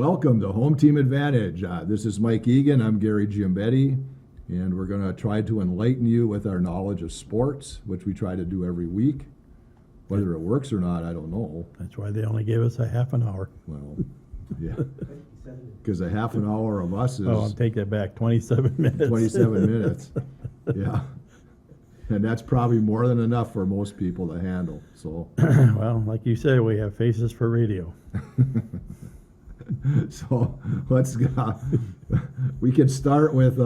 Welcome to Home Team Advantage. This is Mike Egan. I'm Gary Giambetti, and we're going to try to enlighten you with our knowledge of sports, which we try to do every week. Whether it works or not, I don't know. That's why they only gave us a half an hour. Well, yeah, because a half an hour of us is Oh, I'll take that back, 27 minutes. 27 minutes. Yeah, and that's probably more than enough for most people to handle. So, Well, like you said, we have faces for radio. so let's we can start with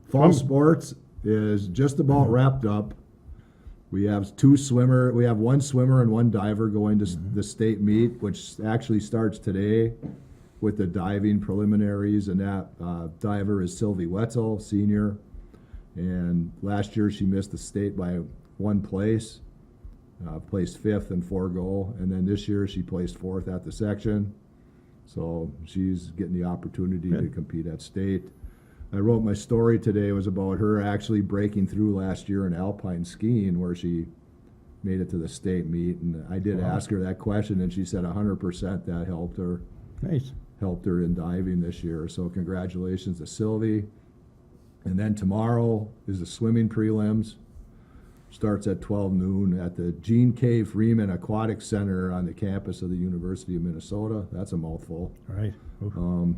fall sports is just about wrapped up. We have one swimmer and one diver going to the state meet, which actually starts today with the diving preliminaries, and that diver is Sylvie Wetzel, senior, and last year she missed the state by one place, placed fifth in forego, and then this year she placed fourth at the section. So she's getting the opportunity to compete at state. I wrote my story today. It was about her actually breaking through last year in alpine skiing, where she made it to the state meet. And I did ask her that question, and she said 100% that helped her. Nice. Helped her in diving this year. So congratulations to Sylvie. And then tomorrow is the swimming prelims. Starts at 12 noon at the Gene K. Freeman Aquatic Center on the campus of the University of Minnesota. That's a mouthful. Right. And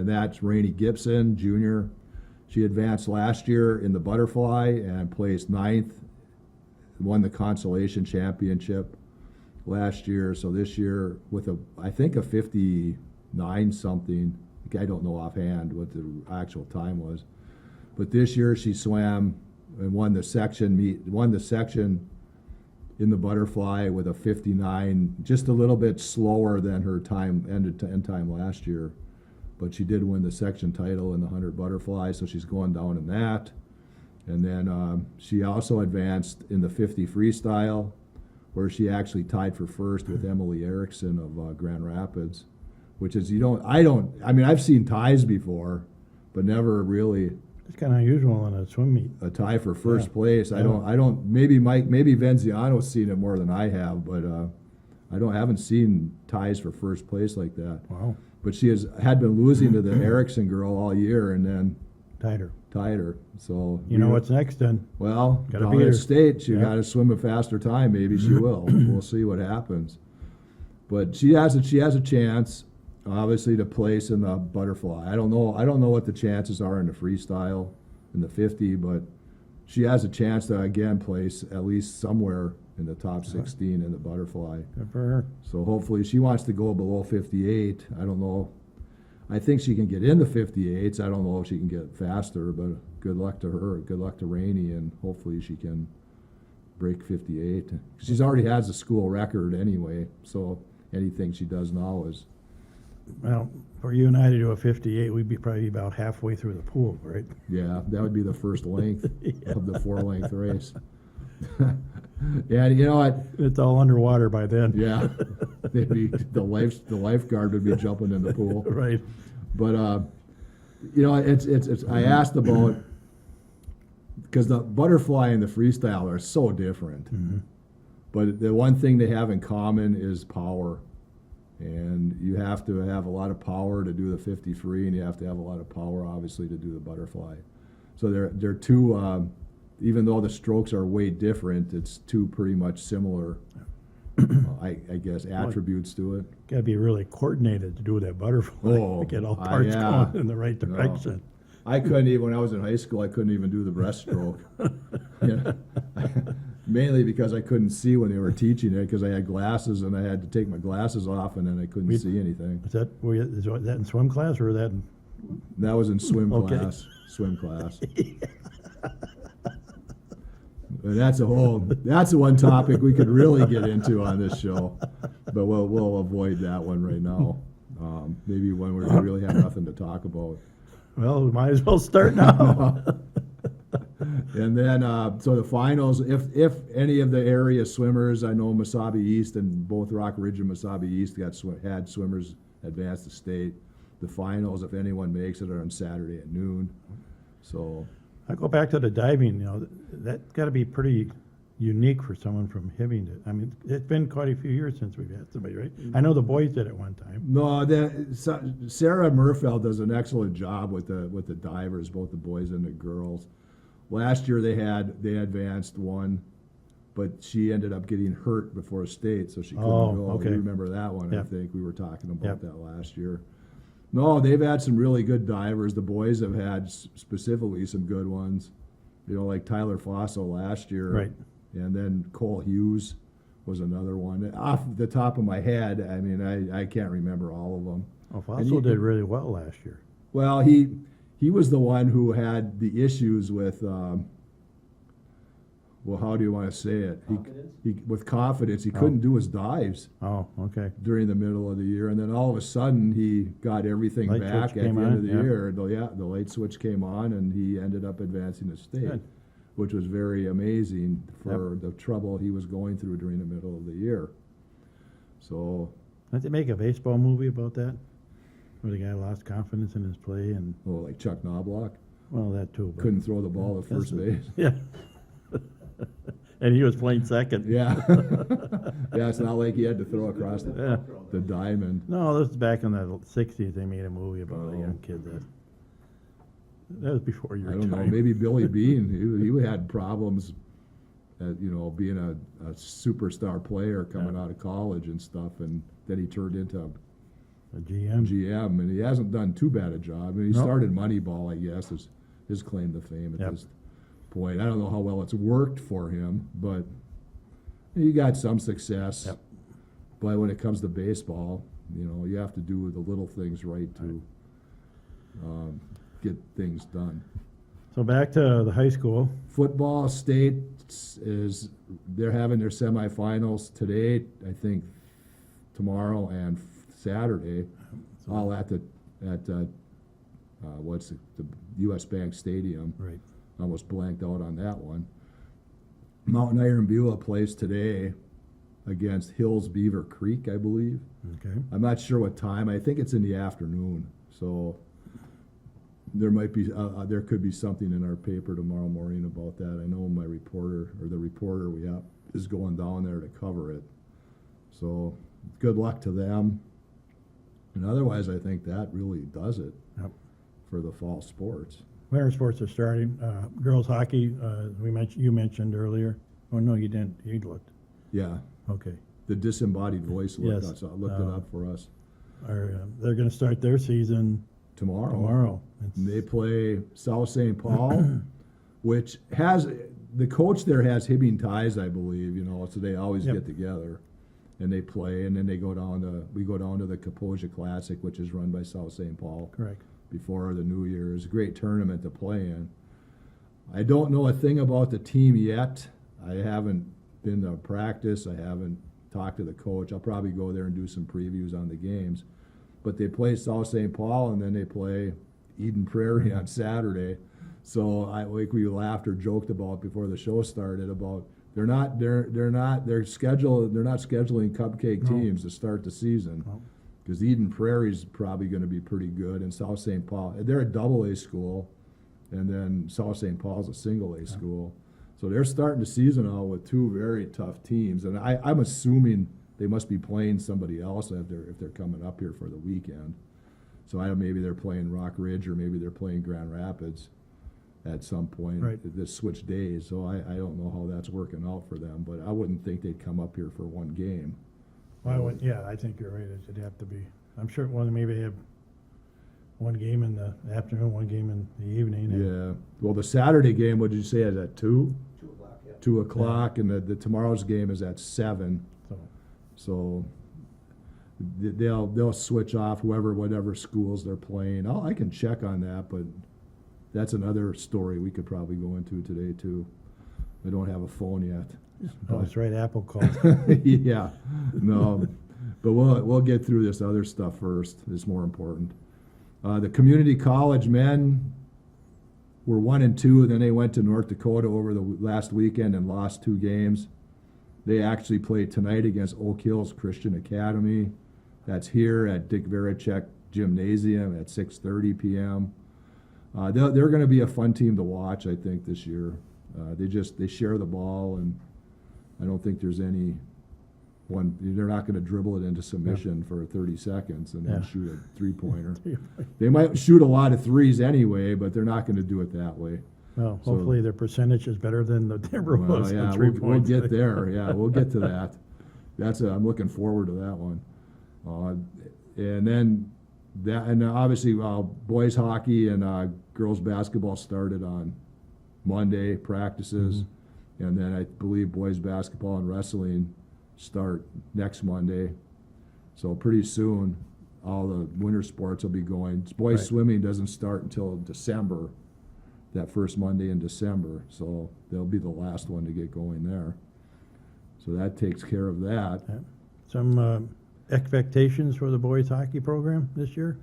that's Rainey Gibson, junior. She advanced last year in the butterfly and placed ninth, won the consolation championship last year. So this year with I think a 59 something. I don't know offhand what the actual time was. But this year she swam and won the section in the butterfly with a 59, just a little bit slower than her end time last year. But she did win the section title in the 100 butterfly, so she's going down in that. And then she also advanced in the 50 freestyle, where she actually tied for first with Emily Erickson of Grand Rapids, which is, I've seen ties before, but never really It's kind of unusual in a swim meet. a tie for first place. Yeah. Maybe Venziano's seen it more than I have, but haven't seen ties for first place like that. Wow. But she had been losing to the Erickson girl all year, and then tied her. So You know what's next then? Well, Gotta down beat at her. state, she Yeah. got to swim a faster time. Maybe she will. We'll see what happens. But she has a chance, obviously, to place in the butterfly. I don't know what the chances are in the freestyle in the 50, but she has a chance to again place at least somewhere in the top 16 in the butterfly. Good for her. So hopefully she wants to go below 58. I don't know. I think she can get into 58s. I don't know if she can get faster, but good luck to her. Good luck to Rainey, and hopefully she can break 58. She's already has a school record anyway, so anything she does now is. Well, for you and I to do a 58, we'd be probably about halfway through the pool, right? Yeah, that would be the first length of the 4-length race. Yeah, you know what? It's all underwater by then. Yeah, maybe the lifeguard would be jumping in the pool. Right. But it's. I asked about, because the butterfly and the freestyle are so different. Mm-hmm. But the one thing they have in common is power, and you have to have a lot of power to do the 50 free, and you have to have a lot of power, obviously, to do the butterfly. So they're two. Even though the strokes are way different, it's two pretty much similar. I guess attributes to it. Got to be really coordinated to do that butterfly. Oh, Get all parts yeah. going in the right direction. I couldn't even, when I was in high school, I couldn't even do the breaststroke. Mainly because I couldn't see when they were teaching it, because I had glasses and I had to take my glasses off, and then I couldn't see anything. Is that in swim class or that in? That was in swim Okay. class. Swim class. And that's the one topic we could really get into on this show, but we'll avoid that one right now. Maybe when we really have nothing to talk about. Well, we might as well start now. And then, so the finals, if any of the area swimmers, I know Mesabi East and both Rock Ridge and Mesabi East had swimmers advance to state. The finals, if anyone makes it, are on Saturday at noon. So I go back to the diving, that's got to be pretty unique for someone from Hibbing to, I mean, it's been quite a few years since we've had somebody, right? I know the boys did it one time. No, Sarah Murfeld does an excellent job with the divers, both the boys and the girls. Last year they advanced one, but she ended up getting hurt before state, so she couldn't go. Okay. You remember that one? Yep. I think we were talking about Yep. that last year. No, they've had some really good divers. The boys have had specifically some good ones. You know, like Tyler Fosso last year, Right. And then Cole Hughes was another one. Off the top of my head, I mean, I can't remember all of them. Oh, And Fossil you- did really well last year. Well, he was the one who had the issues with, well, how do you want to say it? With confidence, he couldn't do his dives Oh, okay. during the middle of the year, and then all of a sudden he got everything Light back switch at the came end on, of the yeah. year. The light switch came on, and he ended up advancing to state, Good. which was very amazing for the trouble he was going through during the middle of the year. So, Didn't they make a baseball movie about that? Where the guy lost confidence in his play and, well, like Chuck Knobloch well, that too. But couldn't throw the ball at That's first it. base. Yeah. And he was playing second. Yeah. Yeah, it's not like he had to throw across Yeah. the diamond. No, this is back in the 60s. They made a movie about a young kid that was before your I don't know, time. maybe Billy Bean, he had problems being a superstar player coming out of college and stuff, and then he turned into A GM. GM, and he hasn't done too bad a job. I mean, he No. started Moneyball, I guess, is his claim to fame at Yep. this point. I don't know how well it's worked for him, but he got some success. Yep. But when it comes to baseball, you have to do the little things right to get things done. So back to the high school. Football state they're having their semifinals today, I think tomorrow and Saturday, all at the U.S. Bank Stadium. Right. Almost blanked out on that one. Mountain Iron Beulah plays today against Hills Beaver Creek, I believe. Okay. I'm not sure what time. I think it's in the afternoon. So there might be there could be something in our paper tomorrow morning about that. I know my reporter or the reporter we have is going down there to cover it. So good luck to them. And otherwise, I think that really does it Yep. for the fall sports. Winter sports are starting. Girls hockey, you mentioned earlier. Oh, no, you didn't. You looked. Yeah, Okay. the disembodied voice looked, Yes. looked it up for us They're going to start their season tomorrow. tomorrow. And they play South St. Paul, which has the coach there has Hibbing ties, I believe. So they always Yep. get together, and they play, and then we go down to the Kaposia Classic, which is run by South St. Paul Correct. before the New Year. It's a great tournament to play in. I don't know a thing about the team yet. I haven't been to practice. I haven't talked to the coach. I'll probably go there and do some previews on the games. But they play South St. Paul, and then they play Eden Prairie on Saturday. So we laughed or joked about before the show started about they're not scheduling cupcake No. teams to start the season. No. Because Eden Prairie is probably going to be pretty good, and South St. Paul, they're a double-A school, and then South St. Paul's a single-A school. So they're starting the season out with two very tough teams, and I'm assuming they must be playing somebody else if they're coming up here for the weekend. So maybe they're playing Rock Ridge, or maybe they're playing Grand Rapids at some point. Right. This switch days, so I don't know how that's working out for them, but I wouldn't think they'd come up here for one game. Well, I think you're right. It'd have to be. I'm sure maybe they have one game in the afternoon, one game in the evening. and- Yeah. Well, the Saturday game, what did you say, is at 2? 2:00, yeah. 2 o'clock, and the tomorrow's game is at 7. So, So they'll switch off whatever schools they're playing. I can check on that, but that's another story we could probably go into today too. I don't have a phone yet. oh, that's right. Apple called. Yeah, no, but we'll get through this other stuff first. It's more important. The community college men were 1-2, and then they went to North Dakota over the last weekend and lost 2 games. They actually play tonight against Oak Hills Christian Academy. That's here at Dick Veracek Gymnasium at 6:30 p.m. They're going to be a fun team to watch, I think, this year. They share the ball, and I don't think there's any one, they're not gonna dribble it into submission for 30 seconds and then Yeah. shoot a three-pointer. They might shoot a lot of threes anyway, but they're not gonna do it that way. Well, So- hopefully their percentage is better than the Timberwolves. Well, yeah, on 3 we'll points. get there. Yeah, we'll get to that. I'm looking forward to that one. And then that, and obviously, boys hockey and girls basketball started on Monday practices, and then I believe boys basketball and wrestling start next Monday. So pretty soon, all the winter sports will be going. Boys Right. swimming doesn't start until December, that first Monday in December. So they'll be the last one to get going there. So that takes care of that. Some expectations for the boys hockey program this year?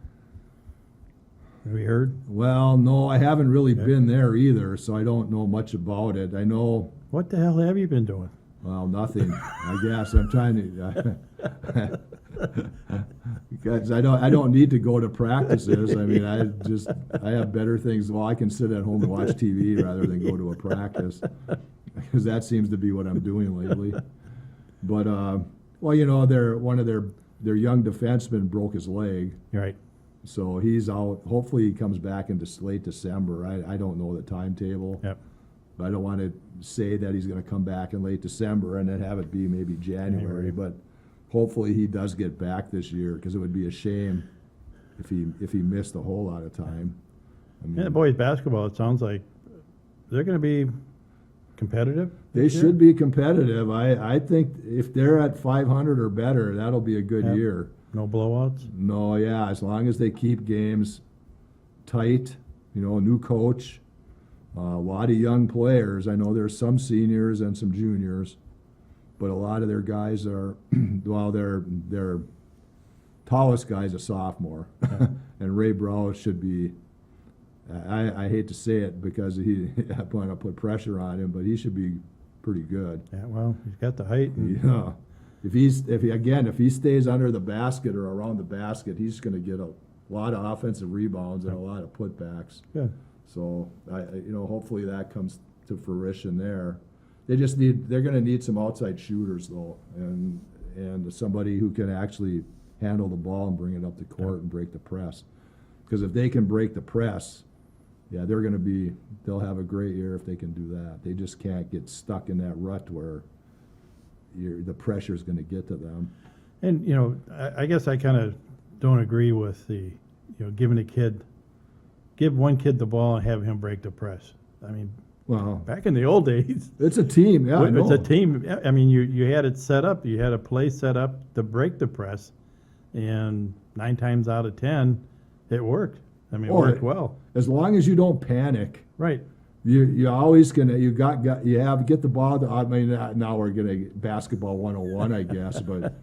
Have we heard? Well, no, I haven't really Okay. been there either, so I don't know much about it. I know, What the hell have you been doing? well, nothing. I guess I'm trying to. Because I don't need to go to practices. I mean, I have better things. Well, I can sit at home and watch TV rather than go to a practice, because that seems to be what I'm doing lately. But well, you know, one of their young defensemen broke his leg, You're right. so he's out. Hopefully, he comes back into late December. I don't know the timetable. Yep. I don't want to say that he's going to come back in late December and then have it be maybe January, January. but hopefully he does get back this year, because it would be a shame if he missed a whole lot of time. I mean, Yeah, boys basketball, it sounds like they're going to be competitive. they this year? should be competitive. I think if they're at 500 or better, that'll be a good Yep. year. No blowouts. No, yeah, as long as they keep games tight, you know, new coach, a lot of young players. I know there's some seniors and some juniors, but a lot of their guys are, well, their tallest guy's a sophomore, and Ray Brow should be. I hate to say it because I want to put pressure on him, but he should be pretty good. Yeah, well, he's got the height. And, Yeah, if he stays under the basket or around the basket, he's going to get a lot of offensive rebounds and a lot of putbacks. Good. So hopefully that comes to fruition there. They're going to need some outside shooters though, and somebody who can actually handle the ball and bring it up the court and break the press. Because if they can break the press, yeah, they'll have a great year if they can do that. They just can't get stuck in that rut where the pressure is going to get to them. And, I guess I kind of don't agree with the, give one kid the ball and have him break the press. I mean, Well, back in the old days, it's a team, yeah, I know. it's a team. I mean, you had it set up. You had a play set up to break the press, and 9 times out of 10, it worked. I mean, it worked well. As long as you don't panic, Right. you always get the ball to, I mean, now we're getting basketball 101, I guess, but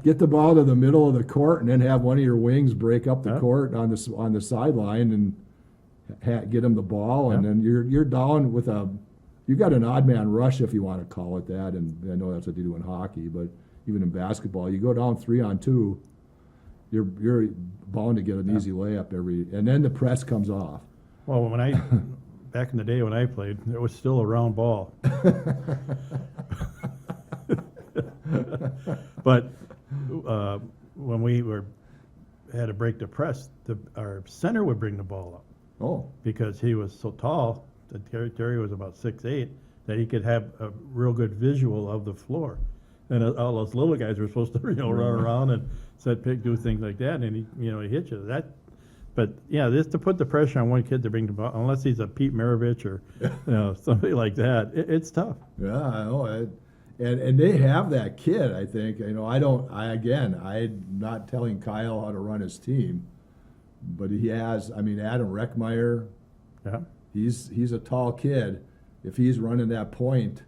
get the ball to the middle of the court and then have one of your wings break up the Yeah. court on the sideline and get him the ball, and Yeah. then you're down with you got an odd man rush, if you want to call it that, and I know that's what they do in hockey, but even in basketball, you go down 3-on-2, you're bound to get an easy layup and then the press comes off. Well, back in the day when I played, it was still a round ball. But when we had to break the press, our center would bring the ball up Oh, because he was so tall. That Terry was about 6'8", that he could have a real good visual of the floor. And all those little guys were supposed to, run around and set pick, do things like that, and he hit you. But yeah, this to put the pressure on one kid to bring the ball, unless he's a Pete Maravich or somebody like that, it's tough. yeah, I know. And they have that kid, I think. I'm not telling Kyle how to run his team, but he has, Adam Reckmeyer, Yeah, he's a tall kid. If he's running that point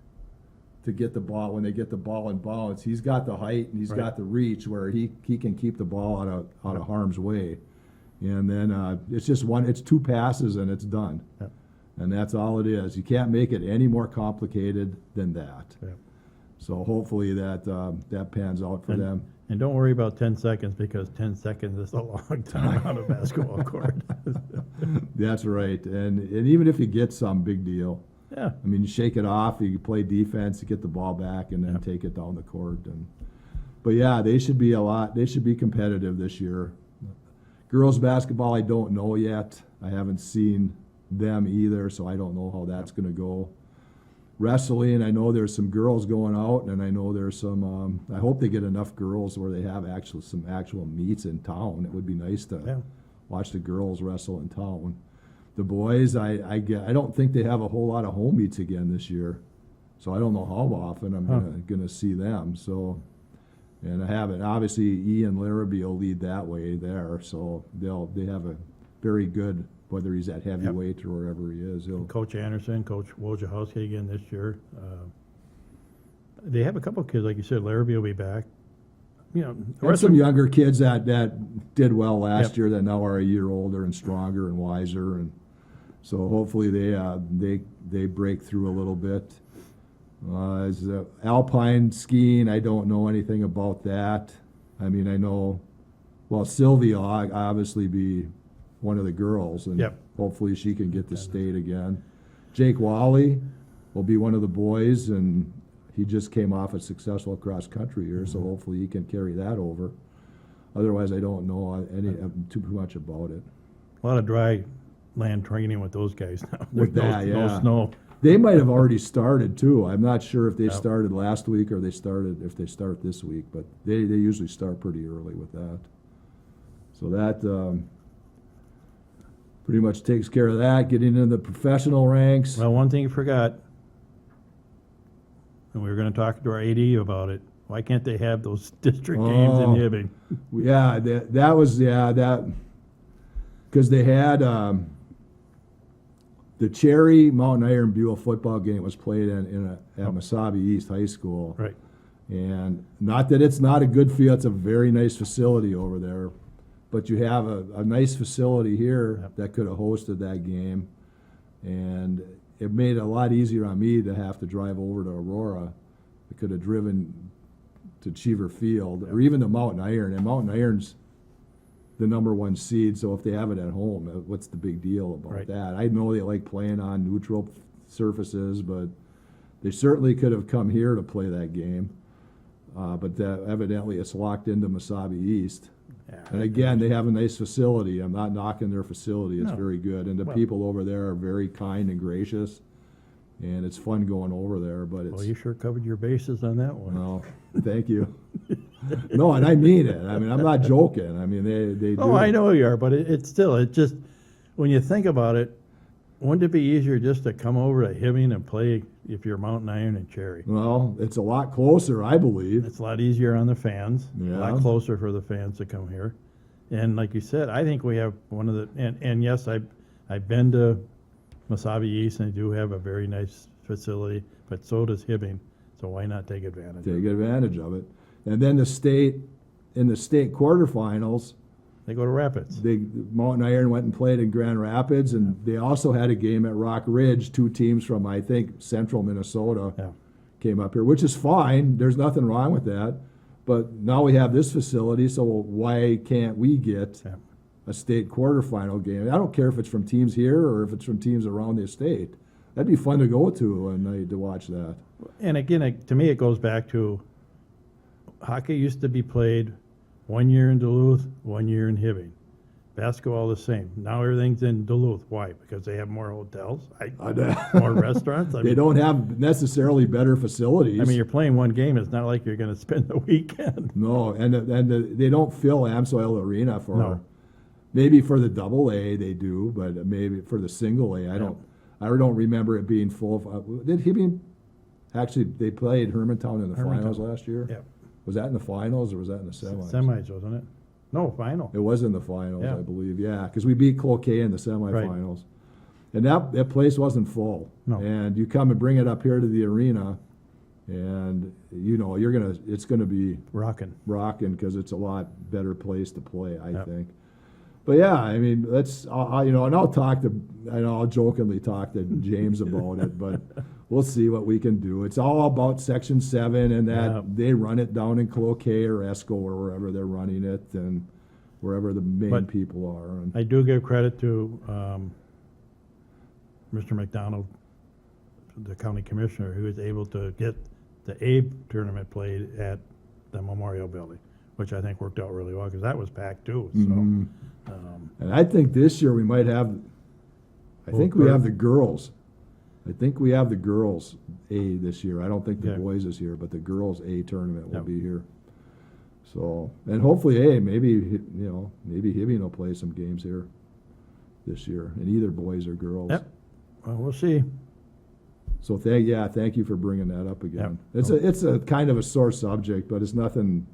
to get the ball, when they get the ball in bounds, he's got the height and he's Right. got the reach where he can keep the ball out of harm's way. And then it's 2 passes and it's done. Yep. And that's all it is. You can't make it any more complicated than that. yeah. So hopefully that pans out for them. And don't worry about 10 seconds, because 10 seconds is a long time on a basketball court. That's right. And even if you get some, big deal. Yeah. I mean, you shake it off, you play defense, you get the ball back, and then Yep. take it down the court. But yeah, they should be competitive this year. Girls basketball, I don't know yet. I haven't seen them either, so I don't know how that's going to go. Wrestling, I know there's some girls going out, and I know there's some. I hope they get enough girls where they have some actual meets in town. It would be nice to Yeah. watch the girls wrestle in town. The boys, I don't think they have a whole lot of home meets again this year, so I don't know how often I'm gonna see them. So, and I haven't. Obviously, Ian Larrabee will lead that way there, so they have a very good, whether he's at heavyweight or wherever he is. Coach Anderson, Coach Wojciechowski again this year. They have a couple of kids, like you said. Larrabee will be back. You know, the And rest some of- younger kids that did well last Yep. year that now are a year older and stronger and wiser, and so hopefully they break through a little bit. As alpine skiing, I don't know anything about that. I mean, I know, well, Sylvia will obviously be one of the girls, and Yep. hopefully she can get to state again. Jake Wally will be one of the boys, and he just came off a successful cross country year, so hopefully he can carry that over. Otherwise, I don't know too much about it. A lot of dry land training with those guys now. With There's that, no yeah. snow. They might have already started too. I'm not sure if they Yep. started last week or if they start this week, but they usually start pretty early with that. So that pretty much takes care of that. Getting into the professional ranks. Well, one thing you forgot, and we were going to talk to our AD about it. Why can't they have those district games in Oh. Hibbing? Yeah, that was because they had the Cherry Mountain Iron Buell football game was played at Mesabi East High School. Right. And not that it's not a good field, it's a very nice facility over there. But you have a nice facility here Yep. that could have hosted that game. And it made it a lot easier on me to have to drive over to Aurora. I could have driven to Cheever Field or even the Mountain Iron. And Mountain Iron's the #1 seed, so if they have it at home, what's the big deal about Right. that? I know they like playing on neutral surfaces, but they certainly could have come here to play that game. But evidently it's locked into Mesabi East. Yeah. And again, they have a nice facility. I'm not knocking their facility. It's No. very good. And the Well- people over there are very kind and gracious. And it's fun going over there, but it's, Well, you sure covered your bases on that one. well, thank you. No, and I mean it. I mean, I'm not joking. I mean, they do. Oh, I know you are, but it's still, it just, when you think about it, wouldn't it be easier just to come over to Hibbing and play if you're Mountain Iron and Cherry? Well, it's a lot closer, I believe. It's a lot easier on the fans, a Yeah. lot closer for the fans to come here. And like you said, I think we have one of the, and yes, I've been to Mesabi East and they do have a very nice facility, but so does Hibbing, so why not take advantage of it? Take advantage of it. And then in the state quarterfinals, They go to Rapids. Mountain Iron went and played in Grand Rapids, and they also had a game at Rock Ridge. 2 teams from, I think, central Minnesota Yeah. came up here, which is fine. There's nothing wrong with that. But now we have this facility, so why can't we get Yeah. a state quarterfinal game? I don't care if it's from teams here or if it's from teams around the state. That'd be fun to go to one night to watch that. And again, to me, it goes back to hockey used to be played 1 year in Duluth, 1 year in Hibbing. Basketball the same. Now everything's in Duluth. Why? Because they have more hotels, more restaurants. They don't have necessarily better facilities. I mean, you're playing one game. It's not like you're going to spend the weekend. No, they don't fill Amsoil Arena for No. maybe for the AA they do, but maybe for the single A I don't remember it being full. Did Hibbing actually they played Hermantown in the finals Hermantown. last year? Yep. Was that in the finals or was that in the semis? Semis, wasn't it? No, final. It was in the finals, Yeah. I believe. Yeah, because we beat Cloquet in the semifinals, and that place wasn't full. No. And you come and bring it up here to the arena, and it's gonna be Rocking. rocking because it's a lot better place to play, I Yep. think. But yeah, I mean, and I'll jokingly talk to James about it, but we'll see what we can do. It's all about Section 7 and that Yep. they run it down in Cloquet or Esco or wherever they're running it and wherever the main But people are. And I do give credit to Mr. McDonald the county commissioner, who was able to get the A tournament played at the Memorial Building, which I think worked out really well, because that was packed too, so. Mhm. And I think this year we might have, I think we have the girls. I think we have the girls A this year. I don't think the Yeah. boys is here, but the girls A tournament will Yep. be here. So, and hopefully, hey, maybe, maybe Hibbing will play some games here this year, and either boys or girls. Yep. Well, we'll see. So thank you for bringing that up again. Yep. It's a kind of a sore subject, but it's nothing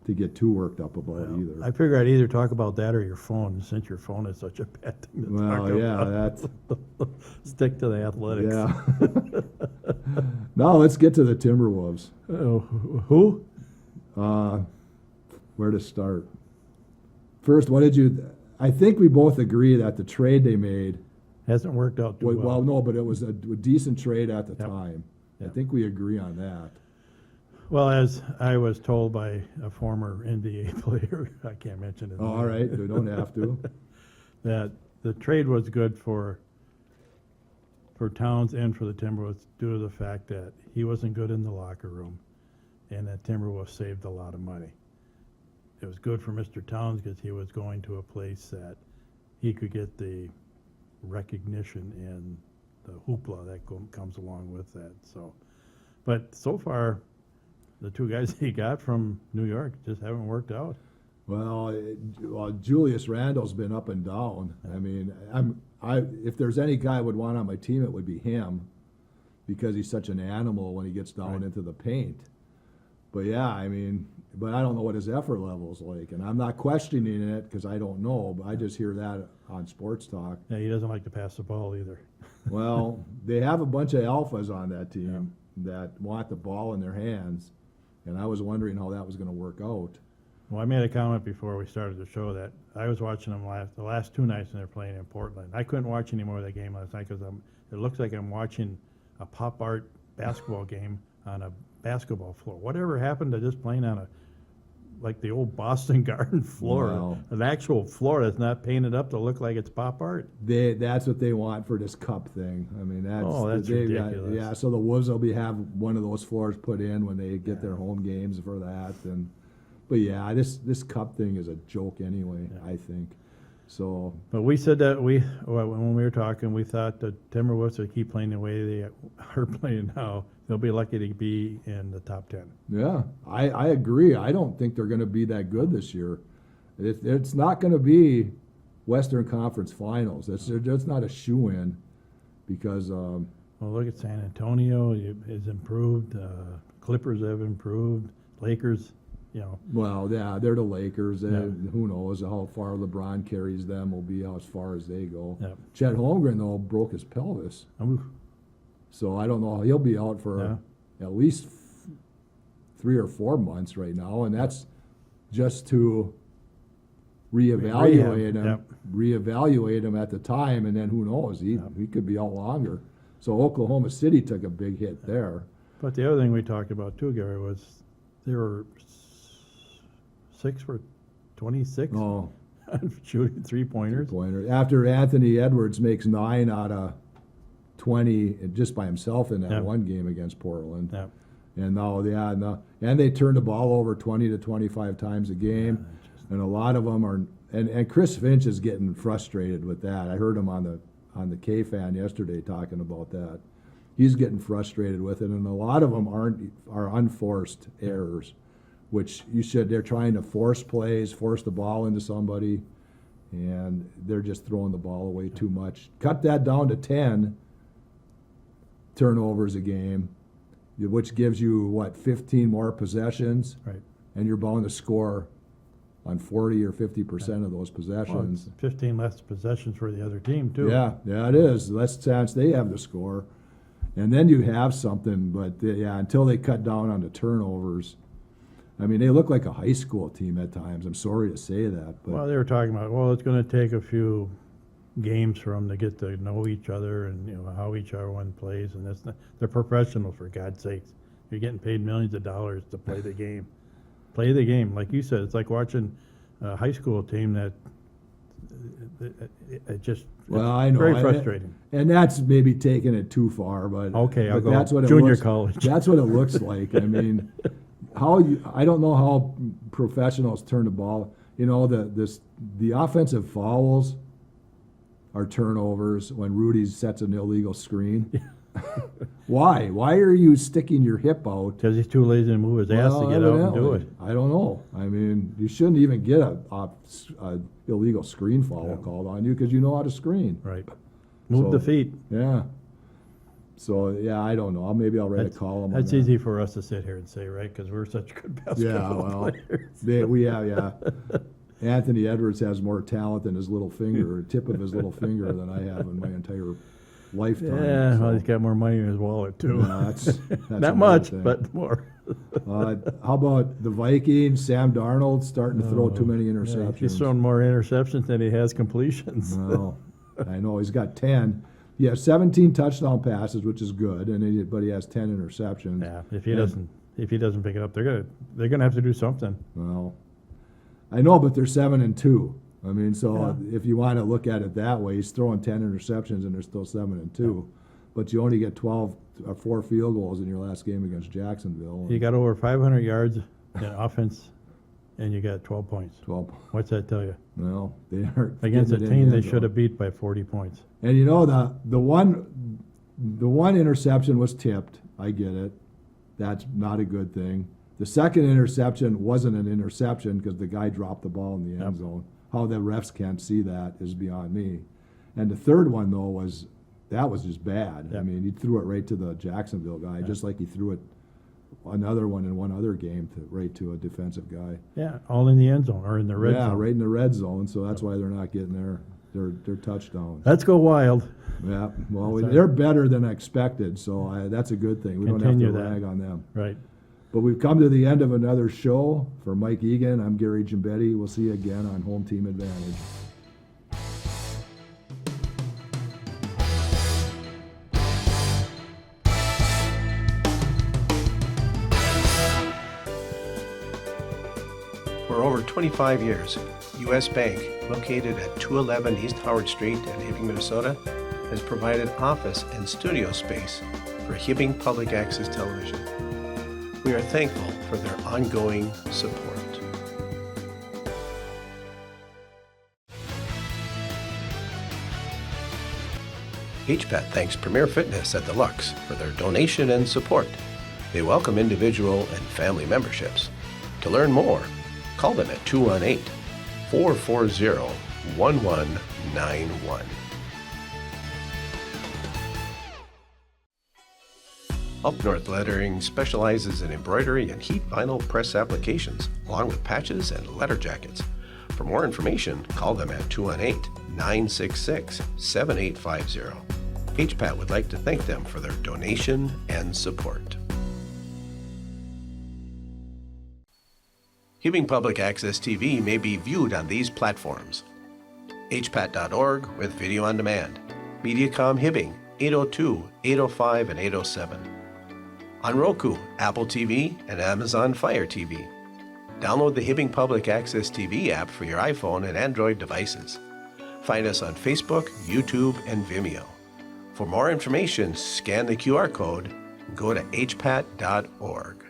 to get too worked up about Well, either. I figure I'd either talk about that or your phone, since your phone is such a bad thing to talk Well, yeah, about. that's, Stick to the athletics. yeah. Now let's get to the Timberwolves. Who? Where to start? First, I think we both agree that the trade they made, Hasn't worked out too well. well, no, but it was a decent trade at the Yep. time. I Yep. think we agree on that. Well, as I was told by a former NBA player, I can't mention it. Oh, all right, we don't have to. That the trade was good for Towns and for the Timberwolves, due to the fact that he wasn't good in the locker room, and that Timberwolves saved a lot of money. It was good for Mr. Towns because he was going to a place that he could get the recognition and the hoopla that comes along with that. So, but so far, the two guys he got from New York just haven't worked out. Well, Julius Randle's been up and down. I mean, if there's any guy I would want on my team, it would be him, because he's such an animal when he gets down Right. into the paint. But yeah, I mean, but I don't know what his effort level's like, and I'm not questioning it because I don't know, but I just hear that on sports talk. Yeah, he doesn't like to pass the ball either. Well, they have a bunch of alphas on that team that want the ball in their hands, and I was wondering how that was going to work out. Well, I made a comment before we started the show that I was watching them the last two nights when they're playing in Portland. I couldn't watch any more of that game last night because it looks like I'm watching a pop art basketball game on a basketball floor. Whatever happened to just playing on like the old Boston Garden floor, Wow. an actual floor that's not painted up to look like it's pop art? That's what they want for this cup thing. I mean, That's they've got- ridiculous. yeah, so the Wolves will have one of those floors put in when they get their home games for that. But yeah, this cup thing is a joke anyway, Yeah. I think. So, But we said that when we were talking, we thought the Timberwolves would keep playing the way they are playing now. They'll be lucky to be in the top 10. yeah, I agree. I don't think they're going to be that good this year. It's not going to be Western Conference Finals. That's not a shoe-in because Well, look at San Antonio has improved. Clippers have improved. Lakers, well, yeah, they're the Lakers. Yeah. Who knows how far LeBron carries them will be as far as they go. Yep. Chet Holmgren, though, broke his pelvis. So I don't know. He'll be out for at least 3 or 4 months right now, and that's just to reevaluate him. Yep. Reevaluate him at the time, and then who knows? He could be out longer. So Oklahoma City took a big hit there. But the other thing we talked about too, Gary, was they were 6 for 26 Oh, on shooting three-pointers. pointer. After Anthony Edwards makes 9 out of 20 just by himself in that Yep. one game against Portland. Yeah. And now, and they turn the ball over 20 to 25 times a game, and a lot of them are. And Chris Finch is getting frustrated with that. I heard him on the K-Fan yesterday talking about that. He's getting frustrated with it, and a lot of them are unforced errors, which they're trying to force plays, force the ball into somebody, and they're just throwing the ball away too much. Cut that down to 10 turnovers a game, which gives you 15 more possessions, Right. and you're bound to score on 40 or 50% of those Well, possessions. it's 15 less possessions for the other team too. Yeah, it is. Less chance they have to score. And then you have something, but until they cut down on the turnovers, I mean, they look like a high school team at times. I'm sorry to say that, but Well, they were talking about, it's going to take a few games for them to get to know each other and how each other one plays, and they're professionals, for God's sakes. You're getting paid millions of dollars to play the game. Play the game, like you said. It's like watching a high school team that it just, Well, it's I know. very and- frustrating. And that's maybe taking it too far, but. Okay, I'll but go that's what it junior looks- college. That's what it looks like. I mean, I don't know how professionals turn the ball. You know, the offensive fouls are turnovers when Rudy sets an illegal screen. Why? Why are you sticking your hip out? Because he's too lazy to move his ass to Well, get out and do evidently. it. I don't know. I mean, you shouldn't even get a illegal screen foul called on you because you know how to screen. Right. Move the So- feet. Yeah. So, yeah, I don't know. Maybe I'll write a column on that. That's easy for us to sit here and say, right? Because we're such good Yeah, basketball well, players. yeah. Anthony Edwards has more talent in his little finger, or tip of his little finger, than I have in my entire lifetime. Yeah, well, so, he's got more money in his wallet too. yeah, that's Not another much, thing. but more. How about the Vikings? Sam Darnold starting to throw too many Yeah, interceptions. he's thrown more interceptions than he has completions. Well, I know he's got 10. He has 17 touchdown passes, which is good, but he has 10 interceptions. Yeah, if he And- doesn't pick it up, they're gonna have to do something. Well, I know, but they're 7-2. I mean, so Yeah. if you want to look at it that way, he's throwing 10 interceptions and they're still 7-2. But you only get 4 field goals in your last game against Jacksonville. You got over 500 yards in offense, and you got 12 points. 12. What's that tell you? Well, they aren't Against a getting it in team the they end should zone. have beat by 40 points. And you know the one interception was tipped. I get it. That's not a good thing. The second interception wasn't an interception because the guy dropped the ball in the end Yep. zone. How the refs can't see that is beyond me. And the third one though was just bad. I Yep. mean, he threw it right to the Jacksonville guy, just like he threw it another one in one other game right to a defensive guy. Yeah, all in the end zone or in the red yeah, zone. right in the red zone. So that's why they're not getting their touchdowns. Let's go wild. Yeah, well, That's they're better than expected, so that's a good thing. We Continue don't have to that. rag on them. Right. But we've come to the end of another show. For Mike Egan, I'm Gary Gimbetti. We'll see you again on Home Team Advantage. For over 25 years, U.S. Bank, located at 211 East Howard Street in Hibbing, Minnesota, has provided office and studio space for Hibbing Public Access Television. We are thankful for their ongoing support. HPAT thanks Premier Fitness at Deluxe for their donation and support. They welcome individual and family memberships. To learn more, call them at 218-440-1191. Up North Lettering specializes in embroidery and heat vinyl press applications, along with patches and letter jackets. For more information, call them at 218-966-7850. HPAT would like to thank them for their donation and support. Hibbing Public Access TV may be viewed on these platforms: hpat.org with video on demand, Mediacom Hibbing 802, 805, and 807. On Roku, Apple TV, and Amazon Fire TV. Download the Hibbing Public Access TV app for your iPhone and Android devices. Find us on Facebook, YouTube, and Vimeo. For more information, scan the QR code and go to hpat.org.